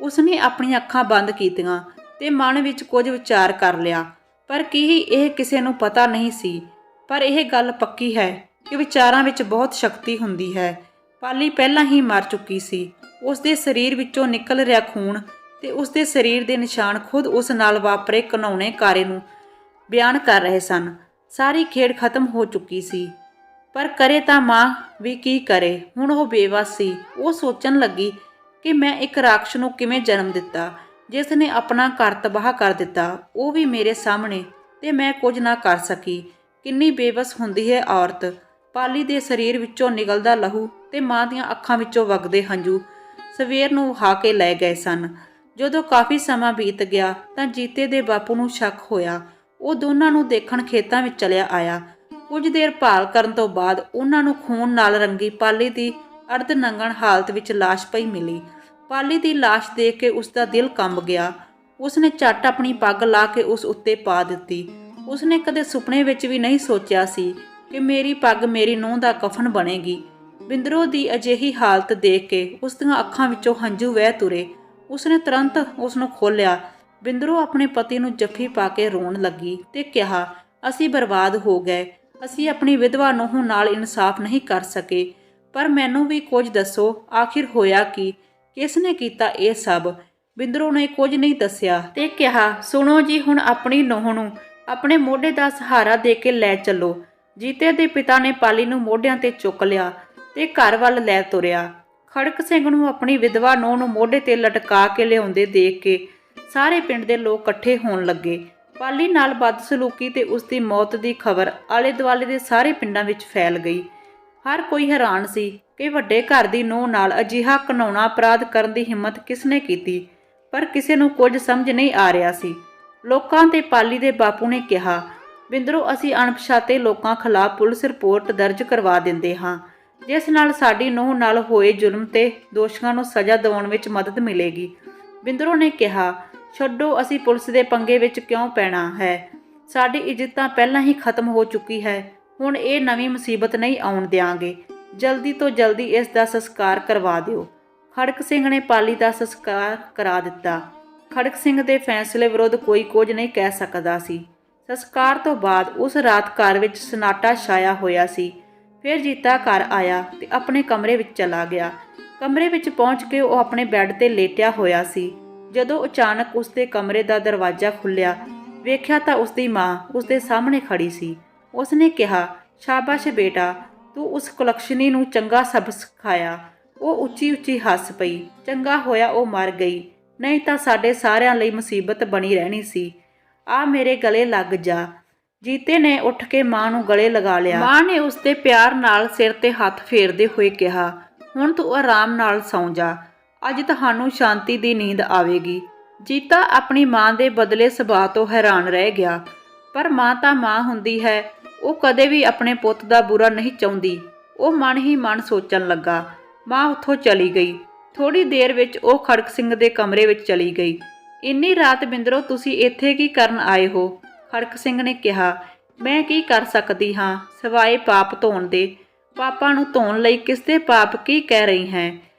ਉਸਨੇ ਆਪਣੀਆਂ ਅੱਖਾਂ ਬੰਦ ਕੀਤੀਆਂ ਤੇ ਮਨ ਵਿੱਚ ਕੁਝ ਵਿਚਾਰ ਕਰ ਲਿਆ, ਪਰ ਕੀ ਇਹ ਕਿਸੇ ਨੂੰ ਪਤਾ ਨਹੀਂ ਸੀ। ਪਰ ਇਹ ਗੱਲ ਪੱਕੀ ਹੈ ਕਿ ਵਿਚਾਰਾਂ ਵਿੱਚ ਬਹੁਤ ਸ਼ਕਤੀ ਹੁੰਦੀ ਹੈ। ਪਾਲੀ ਪਹਿਲਾਂ ਹੀ ਮਰ ਚੁੱਕੀ ਸੀ। ਉਸਦੇ ਸਰੀਰ ਵਿੱਚੋਂ ਨਿਕਲ ਰਿਹਾ ਖੂਨ ਤੇ ਉਸਦੇ ਸਰੀਰ ਦੇ ਨਿਸ਼ਾਨ ਖੁਦ ਉਸ ਨਾਲ ਵਾਪਰੇ ਘਿਨਾਉਣੇ ਕਾਰੇ ਨੂੰ ਬਿਆਨ ਕਰ ਰਹੇ ਸਨ। ਸਾਰੀ ਖੇਡ ਖਤਮ ਹੋ ਚੁੱਕੀ ਸੀ। ਪਰ ਕਰੇ ਤਾਂ ਮਾਂ ਵੀ ਕੀ ਕਰੇ। ਹੁਣ ਉਹ ਬੇਵੱਸ ਸੀ। ਉਹ ਸੋਚਣ ਲੱਗੀ ਕਿ ਮੈਂ ਇੱਕ ਰਾਖਸ਼ ਨੂੰ ਕਿਵੇਂ ਜਨਮ ਦਿੱਤਾ, ਜਿਸ ਨੇ ਆਪਣਾ ਘਰ ਤਬਾਹ ਕਰ ਦਿੱਤਾ, ਉਹ ਵੀ ਮੇਰੇ ਸਾਹਮਣੇ, ਤੇ ਮੈਂ ਕੁਝ ਨਾ ਕਰ ਸਕੀ। ਕਿੰਨੀ ਬੇਵੱਸ ਹੁੰਦੀ ਹੈ ਔਰਤ। ਪਾਲੀ ਦੇ ਸਰੀਰ ਵਿੱਚੋਂ ਨਿਕਲਦਾ ਲਹੂ ਤੇ ਮਾਂ ਦੀਆਂ ਅੱਖਾਂ ਵਿੱਚੋਂ ਵਗਦੇ ਹੰਝੂ ਸਵੇਰ ਨੂੰ ਵਹਾ ਕੇ ਲੈ ਗਏ ਸਨ। ਜਦੋਂ ਕਾਫੀ ਸਮਾਂ ਬੀਤ ਗਿਆ ਤਾਂ ਜੀਤੇ ਦੇ ਬਾਪੂ ਨੂੰ ਸ਼ੱਕ ਹੋਇਆ। ਉਹ ਦੋਨਾਂ ਨੂੰ ਦੇਖਣ ਖੇਤਾਂ ਵਿੱਚ ਚਲਿਆ ਆਇਆ। ਕੁਝ ਦੇਰ ਭਾਲ ਕਰਨ ਤੋਂ ਬਾਅਦ ਉਹਨਾਂ ਨੂੰ ਖੂਨ ਨਾਲ ਰੰਗੀ ਪਾਲੀ ਦੀ ਅਰਧ ਨੰਗਣ ਹਾਲਤ ਵਿੱਚ ਲਾਸ਼ ਪਈ ਮਿਲੀ। ਪਾਲੀ ਦੀ ਲਾਸ਼ ਦੇਖ ਕੇ ਉਸਦਾ ਦਿਲ ਕੰਬ ਗਿਆ। ਉਸਨੇ ਝੱਟ ਆਪਣੀ ਪੱਗ ਲਾ ਕੇ ਉਸ ਉੱਤੇ ਪਾ ਦਿੱਤੀ। ਉਸਨੇ ਕਦੇ ਸੁਪਨੇ ਵਿੱਚ ਵੀ ਨਹੀਂ ਸੋਚਿਆ ਸੀ ਕਿ ਮੇਰੀ ਪੱਗ ਮੇਰੀ ਨੂੰਹ ਦਾ ਕਫਨ ਬਣੇਗੀ। ਬਿੰਦਰੋ ਦੀ ਅਜਿਹੀ ਹਾਲਤ ਦੇਖ ਕੇ ਉਸ ਦੀਆਂ ਅੱਖਾਂ ਵਿੱਚੋਂ ਹੰਝੂ ਵਹਿ ਤੁਰੇ। ਉਸਨੇ ਤੁਰੰਤ ਉਸ ਨੂੰ ਖੋਲ੍ਹਿਆ। ਬਿੰਦਰੋ ਆਪਣੇ ਪਤੀ ਨੂੰ ਜੱਫੀ ਪਾ ਕੇ ਰੋਣ ਲੱਗੀ ਤੇ ਕਿਹਾ, ਅਸੀਂ ਬਰਬਾਦ ਹੋ ਗਏ। ਅਸੀਂ ਆਪਣੀ ਵਿਧਵਾ ਨੂੰਹ ਨਾਲ ਇਨਸਾਫ ਨਹੀਂ ਕਰ ਸਕੇ। ਪਰ ਮੈਨੂੰ ਵੀ ਕੁਝ ਦੱਸੋ, ਆਖਿਰ ਹੋਇਆ ਕੀ? ਕਿਸ ਨੇ ਕੀਤਾ ਇਹ ਸਭ? ਬਿੰਦਰੋ ਨੇ ਕੁਝ ਨਹੀਂ ਦੱਸਿਆ ਤੇ ਕਿਹਾ, ਸੁਣੋ ਜੀ, ਹੁਣ ਆਪਣੀ ਨੂੰਹ ਨੂੰ ਆਪਣੇ ਮੋਢੇ ਦਾ ਸਹਾਰਾ ਦੇ ਕੇ ਲੈ ਚੱਲੋ। ਜੀਤੇ ਦੇ ਪਿਤਾ ਨੇ ਪਾਲੀ ਨੂੰ ਮੋਢਿਆਂ ਤੇ ਚੁੱਕ ਲਿਆ ਤੇ ਘਰ ਵੱਲ ਲੈ ਤੁਰਿਆ। ਖੜਕ ਸਿੰਘ ਨੂੰ ਆਪਣੀ ਵਿਧਵਾ ਨੂੰਹ ਨੂੰ ਮੋਢੇ ਤੇ ਲਟਕਾ ਕੇ ਲਿਆਉਂਦੇ ਦੇਖ ਕੇ ਸਾਰੇ ਪਿੰਡ ਦੇ ਲੋਕ ਇਕੱਠੇ ਹੋਣ ਲੱਗੇ। ਪਾਲੀ ਨਾਲ ਬਦਸਲੂਕੀ ਤੇ ਉਸ ਦੀ ਮੌਤ ਦੀ ਖਬਰ ਆਲੇ ਦੁਆਲੇ ਦੇ ਸਾਰੇ ਪਿੰਡਾਂ ਵਿੱਚ ਫੈਲ ਗਈ। ਹਰ ਕੋਈ ਹੈਰਾਨ ਸੀ ਕਿ ਵੱਡੇ ਘਰ ਦੀ ਨੂੰਹ ਨਾਲ ਅਜਿਹਾ ਘਿਨਾਉਣਾ ਅਪਰਾਧ ਕਰਨ ਦੀ ਹਿੰਮਤ ਕਿਸ ਨੇ ਕੀਤੀ, ਪਰ ਕਿਸੇ ਨੂੰ ਕੁਝ ਸਮਝ ਨਹੀਂ ਆ ਰਿਹਾ ਸੀ। ਲੋਕਾਂ ਤੇ ਪਾਲੀ ਦੇ ਬਾਪੂ ਨੇ ਕਿਹਾ, ਬਿੰਦਰੋ, ਅਸੀਂ ਅਣਪਛਾਤੇ ਲੋਕਾਂ ਖਿਲਾਫ ਪੁਲਿਸ ਰਿਪੋਰਟ ਦਰਜ ਕਰਵਾ ਦਿੰਦੇ ਹਾਂ, ਜਿਸ ਨਾਲ ਸਾਡੀ ਨੂੰਹ ਨਾਲ ਹੋਏ ਜ਼ੁਲਮ ਤੇ ਦੋਸ਼ੀਆਂ ਨੂੰ ਸਜ਼ਾ ਦਿਵਾਉਣ ਵਿੱਚ ਮਦਦ ਮਿਲੇਗੀ। ਬਿੰਦਰੋ ਨੇ ਕਿਹਾ, ਛੱਡੋ, ਅਸੀਂ ਪੁਲਿਸ ਦੇ ਪੰਗੇ ਵਿੱਚ ਕਿਉਂ ਪੈਣਾ ਹੈ? ਸਾਡੀ ਇੱਜ਼ਤ ਤਾਂ ਪਹਿਲਾਂ ਹੀ ਖਤਮ ਹੋ ਚੁੱਕੀ ਹੈ। ਹੁਣ ਇਹ ਨਵੀਂ ਮੁਸੀਬਤ ਨਹੀਂ ਆਉਣ ਦਿਆਂਗੇ। ਜਲਦੀ ਤੋਂ ਜਲਦੀ ਇਸ ਦਾ ਸੰਸਕਾਰ ਕਰਵਾ ਦਿਓ। ਖੜਕ ਸਿੰਘ ਨੇ ਪਾਲੀ ਦਾ ਸੰਸਕਾਰ ਕਰਾ ਦਿੱਤਾ। ਖੜਕ ਸਿੰਘ ਦੇ ਫੈਸਲੇ ਵਿਰੁੱਧ ਕੋਈ ਕੁਝ ਨਹੀਂ ਕਹਿ ਸਕਦਾ ਸੀ। ਸੰਸਕਾਰ ਤੋਂ ਬਾਅਦ ਉਸ ਰਾਤ ਘਰ ਵਿੱਚ ਸਨਾਟਾ ਛਾਇਆ ਹੋਇਆ ਸੀ। ਫਿਰ ਜੀਤਾ ਘਰ ਆਇਆ ਤੇ ਆਪਣੇ ਕਮਰੇ ਵਿੱਚ ਚਲਾ ਗਿਆ। ਕਮਰੇ ਵਿੱਚ ਪਹੁੰਚ ਕੇ ਉਹ ਆਪਣੇ ਬੈੱਡ ਤੇ ਲੇਟਿਆ ਹੋਇਆ ਸੀ। ਜਦੋਂ ਅਚਾਨਕ ਉਸ ਦੇ ਕਮਰੇ ਦਾ ਦਰਵਾਜ਼ਾ ਖੁੱਲ੍ਹਿਆ, ਵੇਖਿਆ ਤਾਂ ਉਸ ਦੀ ਮਾਂ ਉਸ ਦੇ ਸਾਹਮਣੇ ਖੜੀ ਸੀ। ਉਸਨੇ ਕਿਹਾ, ਸ਼ਾਬਾਸ਼ ਬੇਟਾ, ਤੂੰ ਉਸ ਕੁਲਕਸ਼ਣੀ ਨੂੰ ਚੰਗਾ ਸਬਕ ਸਿਖਾਇਆ। ਉਹ ਉੱਚੀ ਉੱਚੀ ਹੱਸ ਪਈ। ਚੰਗਾ ਹੋਇਆ ਉਹ ਮਰ ਗਈ, ਨਹੀਂ ਤਾਂ ਸਾਡੇ ਸਾਰਿਆਂ ਲਈ ਮੁਸੀਬਤ ਬਣੀ ਰਹਿਣੀ ਸੀ। ਆ ਮੇਰੇ ਗਲੇ ਲੱਗ ਜਾ। ਜੀਤੇ ਨੇ ਉੱਠ ਕੇ ਮਾਂ ਨੂੰ ਗਲੇ ਲਗਾ ਲਿਆ। ਮਾਂ ਨੇ ਉਸ ਦੇ ਪਿਆਰ ਨਾਲ ਸਿਰ ਤੇ ਹੱਥ ਫੇਰਦੇ ਹੋਏ ਕਿਹਾ, ਹੁਣ ਤੂੰ ਆਰਾਮ ਨਾਲ ਸੌਂ ਜਾ। ਅੱਜ ਤੁਹਾਨੂੰ ਸ਼ਾਂਤੀ ਦੀ ਨੀਂਦ ਆਵੇਗੀ। ਜੀਤਾ ਆਪਣੀ ਮਾਂ ਦੇ ਬਦਲੇ ਸੁਭਾਅ ਤੋਂ ਹੈਰਾਨ ਰਹਿ ਗਿਆ। ਪਰ ਮਾਂ ਤਾਂ ਮਾਂ ਹੁੰਦੀ ਹੈ। ਉਹ ਕਦੇ ਵੀ ਆਪਣੇ ਪੁੱਤ ਦਾ ਬੁਰਾ ਨਹੀਂ ਚਾਹੁੰਦੀ। ਉਹ ਮਨ ਹੀ ਮਨ ਸੋਚਣ ਲੱਗਾ। ਮਾਂ ਉੱਥੋਂ ਚਲੀ ਗਈ। ਥੋੜੀ ਦੇਰ ਵਿੱਚ ਉਹ ਖੜਕ ਸਿੰਘ ਦੇ ਕਮਰੇ ਵਿੱਚ ਚਲੀ ਗਈ। ਇੰਨੀ ਰਾਤ ਬਿੰਦਰੋ, ਤੁਸੀਂ ਇੱਥੇ ਕੀ ਕਰਨ ਆਏ ਹੋ? ਖੜਕ ਸਿੰਘ ਨੇ ਕਿਹਾ, ਮੈਂ ਕੀ ਕਰ ਸਕਦੀ ਹਾਂ ਸਿਵਾਏ ਪਾਪ ਧੋਣ ਦੇ। ਪਾਪਾਂ ਨੂੰ ਧੋਣ ਲਈ ਕਿਸ ਦੇ ਪਾਪ ਕੀ ਕਹਿ ਰਹੀ ਹੈ?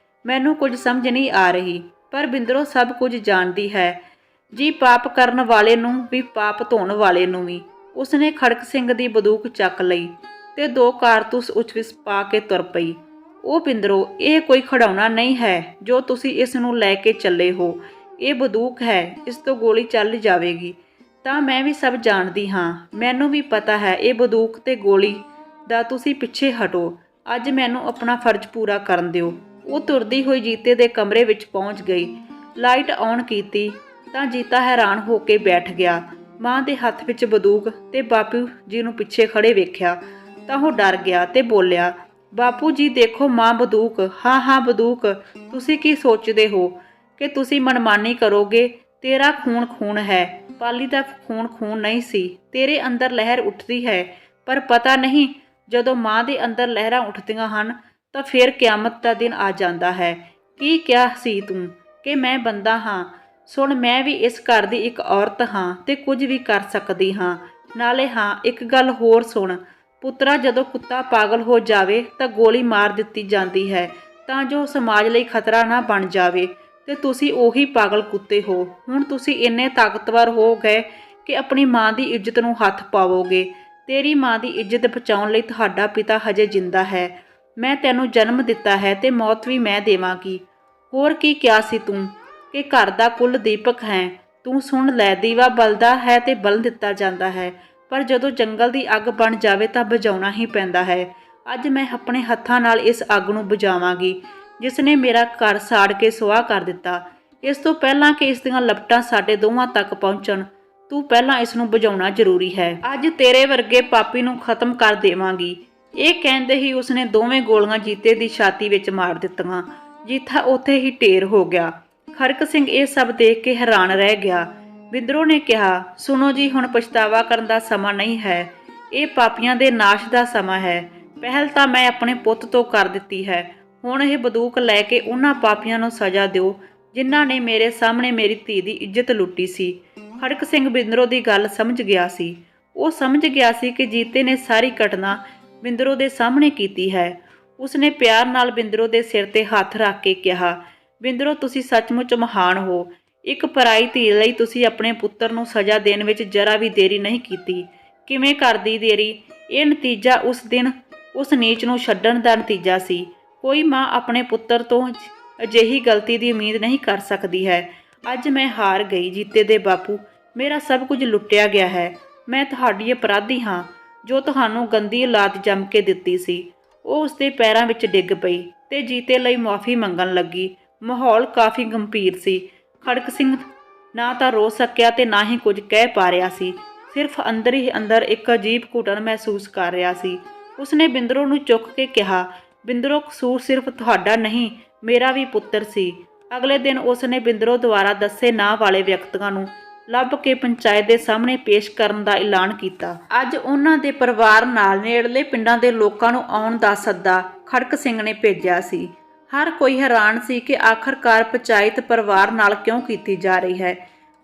ਮੈਨੂੰ ਕੁਝ ਸਮਝ ਨਹੀਂ ਆ ਰਹੀ। ਪਰ ਬਿੰਦਰੋ ਸਭ ਕੁਝ ਜਾਣਦੀ ਹੈ ਜੀ, ਪਾਪ ਕਰਨ ਵਾਲੇ ਨੂੰ ਵੀ, ਪਾਪ ਧੋਣ ਵਾਲੇ ਨੂੰ ਵੀ। ਉਸਨੇ ਖੜਕ ਸਿੰਘ ਦੀ ਬੰਦੂਕ ਚੱਕ ਲਈ ਤੇ 2 ਕਾਰਤੂਸ ਉਸ ਵਿੱਚ ਪਾ ਕੇ ਤੁਰ ਪਈ। ਉਹ ਬਿੰਦਰੋ, ਇਹ ਕੋਈ ਖਿਡੌਣਾ ਨਹੀਂ ਹੈ ਜੋ ਤੁਸੀਂ ਇਸ ਨੂੰ ਲੈ ਕੇ ਚੱਲੇ ਹੋ। ਇਹ ਬੰਦੂਕ ਹੈ, ਇਸ ਤੋਂ ਗੋਲੀ ਚੱਲ ਜਾਵੇਗੀ। ਤਾਂ ਮੈਂ ਵੀ ਸਭ ਜਾਣਦੀ ਹਾਂ। ਮੈਨੂੰ ਵੀ ਪਤਾ ਹੈ ਇਹ ਬੰਦੂਕ ਤੇ ਗੋਲੀ ਦਾ। ਤੁਸੀਂ ਪਿੱਛੇ ਹਟੋ। ਅੱਜ ਮੈਨੂੰ ਆਪਣਾ ਫਰਜ਼ ਪੂਰਾ ਕਰਨ ਦਿਓ। ਉਹ ਤੁਰਦੀ ਹੋਈ ਜੀਤੇ ਦੇ ਕਮਰੇ ਵਿੱਚ ਪਹੁੰਚ ਗਈ। ਲਾਈਟ ਔਨ ਕੀਤੀ ਤਾਂ ਜੀਤਾ ਹੈਰਾਨ ਹੋ ਕੇ ਬੈਠ ਗਿਆ। ਮਾਂ ਦੇ ਹੱਥ ਵਿੱਚ ਬੰਦੂਕ ਤੇ ਬਾਪੂ ਜੀ ਨੂੰ ਪਿੱਛੇ ਖੜੇ ਵੇਖਿਆ ਤਾਂ ਉਹ ਡਰ ਗਿਆ ਤੇ ਬੋਲਿਆ, ਬਾਪੂ ਜੀ ਦੇਖੋ, ਮਾਂ ਬੰਦੂਕ। ਹਾਂ ਹਾਂ ਬੰਦੂਕ। ਤੁਸੀਂ ਕੀ ਸੋਚਦੇ ਹੋ ਕਿ ਤੁਸੀਂ ਮਨਮਾਨੀ ਕਰੋਗੇ? ਤੇਰਾ ਖੂਨ ਖੂਨ ਹੈ। ਪਾਲੀ ਦਾ ਖੂਨ ਖੂਨ ਨਹੀਂ ਸੀ। ਤੇਰੇ ਅੰਦਰ ਲਹਿਰ ਉੱਠਦੀ ਹੈ, ਪਰ ਪਤਾ ਨਹੀਂ ਜਦੋਂ ਮਾਂ ਦੇ ਅੰਦਰ ਲਹਿਰਾਂ ਉੱਠਦੀਆਂ ਹਨ ਤਾਂ ਫਿਰ ਕਿਆਮਤ ਦਾ ਦਿਨ ਆ ਜਾਂਦਾ ਹੈ। ਕੀ ਕਿਹਾ ਸੀ ਤੂੰ ਕਿ ਮੈਂ ਬੰਦਾ ਹਾਂ? ਸੁਣ, ਮੈਂ ਵੀ ਇਸ ਘਰ ਦੀ ਇੱਕ ਔਰਤ ਹਾਂ ਤੇ ਕੁਝ ਵੀ ਕਰ ਸਕਦੀ ਹਾਂ। ਨਾਲੇ ਹਾਂ, ਇੱਕ ਗੱਲ ਹੋਰ ਸੁਣ ਪੁੱਤਰਾ, ਜਦੋਂ ਕੁੱਤਾ ਪਾਗਲ ਹੋ ਜਾਵੇ ਤਾਂ ਗੋਲੀ ਮਾਰ ਦਿੱਤੀ ਜਾਂਦੀ ਹੈ ਤਾਂ ਜੋ ਸਮਾਜ ਲਈ ਖਤਰਾ ਨਾ ਬਣ ਜਾਵੇ। ਤੇ ਤੁਸੀਂ ਉਹੀ ਪਾਗਲ ਕੁੱਤੇ ਹੋ। ਹੁਣ ਤੁਸੀਂ ਇੰਨੇ ਤਾਕਤਵਰ ਹੋ ਗਏ ਕਿ ਆਪਣੀ ਮਾਂ ਦੀ ਇੱਜ਼ਤ ਨੂੰ ਹੱਥ ਪਾਵੋਗੇ। ਤੇਰੀ ਮਾਂ ਦੀ ਇੱਜ਼ਤ ਬਚਾਉਣ ਲਈ ਤੁਹਾਡਾ ਪਿਤਾ ਹਜੇ ਜਿੰਦਾ ਹੈ। ਮੈਂ ਤੈਨੂੰ ਜਨਮ ਦਿੱਤਾ ਹੈ ਤੇ ਮੌਤ ਵੀ ਮੈਂ ਦੇਵਾਂਗੀ। ਹੋਰ ਕੀ ਕਿਹਾ ਸੀ ਤੂੰ ਕਿ ਘਰ ਦਾ ਕੁੱਲ ਦੀਪਕ ਹੈ? ਤੂੰ ਸੁਣ ਲੈ, ਦੀਵਾ ਬਲਦਾ ਹੈ ਤੇ ਬਲ ਦਿੱਤਾ ਜਾਂਦਾ ਹੈ, ਪਰ ਜਦੋਂ ਜੰਗਲ ਦੀ ਅੱਗ ਬਣ ਜਾਵੇ ਤਾਂ ਬੁਝਾਉਣਾ ਹੀ ਪੈਂਦਾ ਹੈ। ਅੱਜ ਮੈਂ ਆਪਣੇ ਹੱਥਾਂ ਨਾਲ ਇਸ ਅੱਗ ਨੂੰ ਬੁਝਾਵਾਂਗੀ ਜਿਸ ਨੇ ਮੇਰਾ ਘਰ ਸਾੜ ਕੇ ਸੁਆਹ ਕਰ ਦਿੱਤਾ। ਇਸ ਤੋਂ ਪਹਿਲਾਂ ਕਿ ਇਸ ਦੀਆਂ ਲਪਟਾਂ ਸਾਡੇ ਦੋਵਾਂ ਤੱਕ ਪਹੁੰਚਣ, ਤੂੰ ਪਹਿਲਾਂ ਇਸ ਨੂੰ ਬੁਝਾਉਣਾ ਜ਼ਰੂਰੀ ਹੈ। ਅੱਜ ਤੇਰੇ ਵਰਗੇ ਪਾਪੀ ਨੂੰ ਖਤਮ ਕਰ ਦੇਵਾਂਗੀ। ਇਹ ਕਹਿੰਦੇ ਹੀ ਉਸਨੇ ਦੋਵੇਂ ਗੋਲੀਆਂ ਜੀਤੇ ਦੀ ਛਾਤੀ ਵਿੱਚ ਮਾਰ ਦਿੱਤੀਆਂ। ਜੀਤਾ ਉੱਥੇ ਹੀ ਢੇਰ ਹੋ ਗਿਆ। ਖੜਕ ਸਿੰਘ ਇਹ ਸਭ ਦੇਖ ਕੇ ਹੈਰਾਨ ਰਹਿ ਗਿਆ। ਬਿੰਦਰੋ ਨੇ ਕਿਹਾ, ਸੁਣੋ ਜੀ, ਹੁਣ ਪਛਤਾਵਾ ਕਰਨ ਦਾ ਸਮਾਂ ਨਹੀਂ ਹੈ। ਇਹ ਪਾਪੀਆਂ ਦੇ ਨਾਸ਼ ਦਾ ਸਮਾਂ ਹੈ। ਪਹਿਲ ਤਾਂ ਮੈਂ ਆਪਣੇ ਪੁੱਤ ਤੋਂ ਕਰ ਦਿੱਤੀ ਹੈ। ਹੁਣ ਇਹ ਬੰਦੂਕ ਲੈ ਕੇ ਉਹਨਾਂ ਪਾਪੀਆਂ ਨੂੰ ਸਜ਼ਾ ਦਿਓ ਜਿਨ੍ਹਾਂ ਨੇ ਮੇਰੇ ਸਾਹਮਣੇ ਮੇਰੀ ਧੀ ਦੀ ਇੱਜ਼ਤ ਲੁੱਟੀ ਸੀ। ਖੜਕ ਸਿੰਘ ਬਿੰਦਰੋ ਦੀ ਗੱਲ ਸਮਝ ਗਿਆ ਸੀ। ਉਹ ਸਮਝ ਗਿਆ ਸੀ ਕਿ ਜੀਤੇ ਨੇ ਸਾਰੀ ਘਟਨਾ ਬਿੰਦਰੋ ਦੇ ਸਾਹਮਣੇ ਕੀਤੀ ਹੈ। ਉਸਨੇ ਪਿਆਰ ਨਾਲ ਬਿੰਦਰੋ ਦੇ ਸਿਰ ਤੇ ਹੱਥ ਰੱਖ ਕੇ ਕਿਹਾ, ਬਿੰਦਰੋ, ਤੁਸੀਂ ਸੱਚਮੁੱਚ ਮਹਾਨ ਹੋ। ਇੱਕ ਪਰਾਈ ਧੀ ਲਈ ਤੁਸੀਂ ਆਪਣੇ ਪੁੱਤਰ ਨੂੰ ਸਜ਼ਾ ਦੇਣ ਵਿੱਚ ਜਰਾ ਵੀ ਦੇਰੀ ਨਹੀਂ ਕੀਤੀ। ਕਿਵੇਂ ਕਰਦੀ ਦੇਰੀ? ਇਹ ਨਤੀਜਾ ਉਸ ਦਿਨ ਉਸ ਨੀਚ ਨੂੰ ਛੱਡਣ ਦਾ ਨਤੀਜਾ ਸੀ। ਕੋਈ ਮਾਂ ਆਪਣੇ ਪੁੱਤਰ ਤੋਂ ਅਜਿਹੀ ਗਲਤੀ ਦੀ ਉਮੀਦ ਨਹੀਂ ਕਰ ਸਕਦੀ ਹੈ। ਅੱਜ ਮੈਂ ਹਾਰ ਗਈ ਜੀਤੇ ਦੇ ਬਾਪੂ। ਮੇਰਾ ਸਭ ਕੁਝ ਲੁੱਟਿਆ ਗਿਆ ਹੈ। ਮੈਂ ਤੁਹਾਡੀ ਅਪਰਾਧੀ ਹਾਂ ਜੋ ਤੁਹਾਨੂੰ ਗੰਦੀ ਔਲਾਦ ਜੰਮ ਕੇ ਦਿੱਤੀ ਸੀ। ਉਹ ਉਸਦੇ ਪੈਰਾਂ ਵਿੱਚ ਡਿੱਗ ਪਈ ਤੇ ਜੀਤੇ ਲਈ ਮੁਆਫੀ ਮੰਗਣ ਲੱਗੀ। ਮਾਹੌਲ ਕਾਫੀ ਗੰਭੀਰ ਸੀ। ਖੜਕ ਸਿੰਘ ਨਾ ਤਾਂ ਰੋ ਸਕਿਆ ਤੇ ਨਾ ਹੀ ਕੁਝ ਕਹਿ ਪਾ ਰਿਹਾ ਸੀ। ਸਿਰਫ ਅੰਦਰ ਹੀ ਅੰਦਰ ਇੱਕ ਅਜੀਬ ਘੁਟਨ ਮਹਿਸੂਸ ਕਰ ਰਿਹਾ ਸੀ। ਉਸਨੇ ਬਿੰਦਰੋ ਨੂੰ ਚੁੱਕ ਕੇ ਕਿਹਾ, ਬਿੰਦਰੋ, ਕਸੂਰ ਸਿਰਫ ਤੁਹਾਡਾ ਨਹੀਂ, ਮੇਰਾ ਵੀ ਪੁੱਤਰ ਸੀ। ਅਗਲੇ ਦਿਨ ਉਸਨੇ ਬਿੰਦਰੋ ਦੁਆਰਾ ਦੱਸੇ ਨਾਂ ਵਾਲੇ ਵਿਅਕਤੀਆਂ ਨੂੰ ਲੱਭ ਕੇ ਪੰਚਾਇਤ ਦੇ ਸਾਹਮਣੇ ਪੇਸ਼ ਕਰਨ ਦਾ ਐਲਾਨ ਕੀਤਾ। ਅੱਜ ਉਹਨਾਂ ਦੇ ਪਰਿਵਾਰ ਨਾਲ ਨੇੜਲੇ ਪਿੰਡਾਂ ਦੇ ਲੋਕਾਂ ਨੂੰ ਆਉਣ ਦਾ ਸੱਦਾ ਖੜਕ ਸਿੰਘ ਨੇ ਭੇਜਿਆ ਸੀ। ਹਰ ਕੋਈ ਹੈਰਾਨ ਸੀ ਕਿ ਆਖਰਕਾਰ ਪੰਚਾਇਤ ਪਰਿਵਾਰ ਨਾਲ ਕਿਉਂ ਕੀਤੀ ਜਾ ਰਹੀ ਹੈ,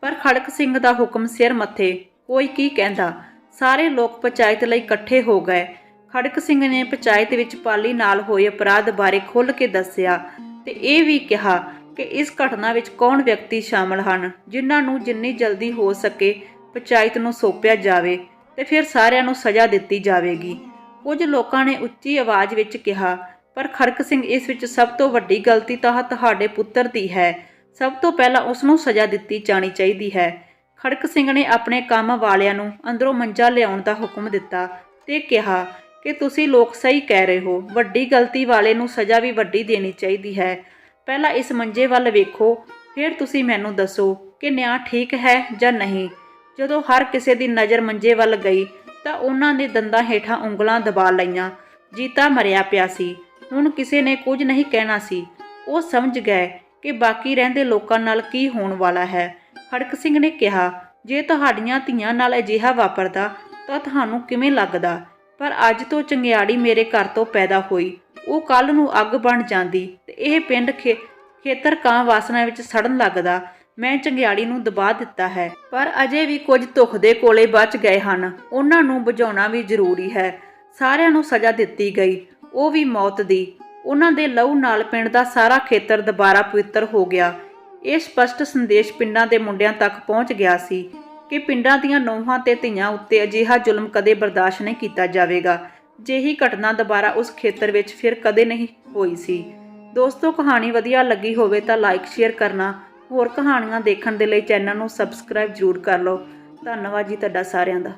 ਪਰ ਖੜਕ ਸਿੰਘ ਦਾ ਹੁਕਮ ਸਿਰ ਮੱਥੇ, ਕੋਈ ਕੀ ਕਹਿੰਦਾ। ਸਾਰੇ ਲੋਕ ਪੰਚਾਇਤ ਲਈ ਇਕੱਠੇ ਹੋ ਗਏ। ਖੜਕ ਸਿੰਘ ਨੇ ਪੰਚਾਇਤ ਵਿੱਚ ਪਾਲੀ ਨਾਲ ਹੋਏ ਅਪਰਾਧ ਬਾਰੇ ਖੁੱਲ੍ਹ ਕੇ ਦੱਸਿਆ ਤੇ ਇਹ ਵੀ ਕਿਹਾ ਕਿ ਇਸ ਘਟਨਾ ਵਿੱਚ ਕੌਣ ਵਿਅਕਤੀ ਸ਼ਾਮਲ ਹਨ ਜਿਨ੍ਹਾਂ ਨੂੰ ਜਿੰਨੀ ਜਲਦੀ ਹੋ ਸਕੇ ਪੰਚਾਇਤ ਨੂੰ ਸੌਂਪਿਆ ਜਾਵੇ ਤੇ ਫਿਰ ਸਾਰਿਆਂ ਨੂੰ ਸਜ਼ਾ ਦਿੱਤੀ ਜਾਵੇਗੀ। ਕੁਝ ਲੋਕਾਂ ਨੇ ਉੱਚੀ ਆਵਾਜ਼ ਵਿੱਚ ਕਿਹਾ, ਪਰ ਖੜਕ ਸਿੰਘ, ਇਸ ਵਿੱਚ ਸਭ ਤੋਂ ਵੱਡੀ ਗਲਤੀ ਤਾਂ ਤੁਹਾਡੇ ਪੁੱਤਰ ਦੀ ਹੈ। ਸਭ ਤੋਂ ਪਹਿਲਾਂ ਉਸ ਨੂੰ ਸਜ਼ਾ ਦਿੱਤੀ ਜਾਣੀ ਚਾਹੀਦੀ ਹੈ। ਖੜਕ ਸਿੰਘ ਨੇ ਆਪਣੇ ਕੰਮ ਵਾਲਿਆਂ ਨੂੰ ਅੰਦਰੋਂ ਮੰਜਾ ਲਿਆਉਣ ਦਾ ਹੁਕਮ ਦਿੱਤਾ ਤੇ ਕਿਹਾ ਕਿ ਤੁਸੀਂ ਲੋਕ ਸਹੀ ਕਹਿ ਰਹੇ ਹੋ। ਵੱਡੀ ਗਲਤੀ ਵਾਲੇ ਨੂੰ ਸਜ਼ਾ ਵੀ ਵੱਡੀ ਦੇਣੀ ਚਾਹੀਦੀ ਹੈ। ਪਹਿਲਾਂ ਇਸ ਮੰਜੇ ਵੱਲ ਵੇਖੋ, ਫਿਰ ਤੁਸੀਂ ਮੈਨੂੰ ਦੱਸੋ ਕਿ ਨਿਆਂ ਠੀਕ ਹੈ ਜਾਂ ਨਹੀਂ। ਜਦੋਂ ਹਰ ਕਿਸੇ ਦੀ ਨਜ਼ਰ ਮੰਜੇ ਵੱਲ ਗਈ ਤਾਂ ਉਹਨਾਂ ਨੇ ਦੰਦਾਂ ਹੇਠਾਂ ਉਂਗਲਾਂ ਦਬਾ ਲਈਆਂ। ਜੀਤਾ ਮਰਿਆ ਪਿਆ ਸੀ। ਹੁਣ ਕਿਸੇ ਨੇ ਕੁਝ ਨਹੀਂ ਕਹਿਣਾ ਸੀ। ਉਹ ਸਮਝ ਗਏ ਕਿ ਬਾਕੀ ਰਹਿੰਦੇ ਲੋਕਾਂ ਨਾਲ ਕੀ ਹੋਣ ਵਾਲਾ ਹੈ। ਖੜਕ ਸਿੰਘ ਨੇ ਕਿਹਾ, ਜੇ ਤੁਹਾਡੀਆਂ ਧੀਆਂ ਨਾਲ ਅਜਿਹਾ ਵਾਪਰਦਾ ਤਾਂ ਤੁਹਾਨੂੰ ਕਿਵੇਂ ਲੱਗਦਾ? ਪਰ ਅੱਜ ਤੋਂ ਚੰਗਿਆੜੀ ਮੇਰੇ ਘਰ ਤੋਂ ਪੈਦਾ ਹੋਈ, ਉਹ ਕੱਲ੍ਹ ਨੂੰ ਅੱਗ ਬਣ ਜਾਂਦੀ ਤੇ ਇਹ ਪਿੰਡ ਖੇਤਰ ਕਾਂ ਵਾਸਨਾ ਵਿੱਚ ਸੜਨ ਲੱਗਦਾ। ਮੈਂ ਚੰਗਿਆੜੀ ਨੂੰ ਦਬਾ ਦਿੱਤਾ ਹੈ, ਪਰ ਅਜੇ ਵੀ ਕੁਝ ਧੁੱਖ ਦੇ ਕੋਲੇ ਬਚ ਗਏ ਹਨ। ਉਹਨਾਂ ਨੂੰ ਬੁਝਾਉਣਾ ਵੀ ਜ਼ਰੂਰੀ ਹੈ। ਸਾਰਿਆਂ ਨੂੰ ਸਜ਼ਾ ਦਿੱਤੀ ਗਈ, ਉਹ ਵੀ ਮੌਤ ਦੀ। ਉਹਨਾਂ ਦੇ ਲਹੂ ਨਾਲ ਪਿੰਡ ਦਾ ਸਾਰਾ ਖੇਤਰ ਦੁਬਾਰਾ ਪਵਿੱਤਰ ਹੋ ਗਿਆ। ਇਹ ਸਪਸ਼ਟ ਸੰਦੇਸ਼ ਪਿੰਡਾਂ ਦੇ ਮੁੰਡਿਆਂ ਤੱਕ ਪਹੁੰਚ ਗਿਆ ਸੀ ਕਿ ਪਿੰਡਾਂ ਦੀਆਂ ਨੂੰਹਾਂ ਤੇ ਧੀਆਂ ਉੱਤੇ ਅਜਿਹਾ ਜ਼ੁਲਮ ਕਦੇ ਬਰਦਾਸ਼ਤ ਨਹੀਂ ਕੀਤਾ ਜਾਵੇਗਾ। ਜਿਹੀ ਘਟਨਾ ਦੁਬਾਰਾ ਉਸ ਖੇਤਰ ਵਿੱਚ ਫਿਰ ਕਦੇ ਨਹੀਂ ਹੋਈ ਸੀ। ਦੋਸਤੋ, ਕਹਾਣੀ ਵਧੀਆ ਲੱਗੀ ਹੋਵੇ ਤਾਂ ਲਾਈਕ ਸ਼ੇਅਰ ਕਰਨਾ। ਹੋਰ ਕਹਾਣੀਆਂ ਦੇਖਣ ਦੇ ਲਈ ਚੈਨਲ ਨੂੰ ਸਬਸਕ੍ਰਾਈਬ ਜ਼ਰੂਰ ਕਰ ਲਓ। ਧੰਨਵਾਦ ਜੀ ਤੁਹਾਡਾ ਸਾਰਿਆਂ ਦਾ।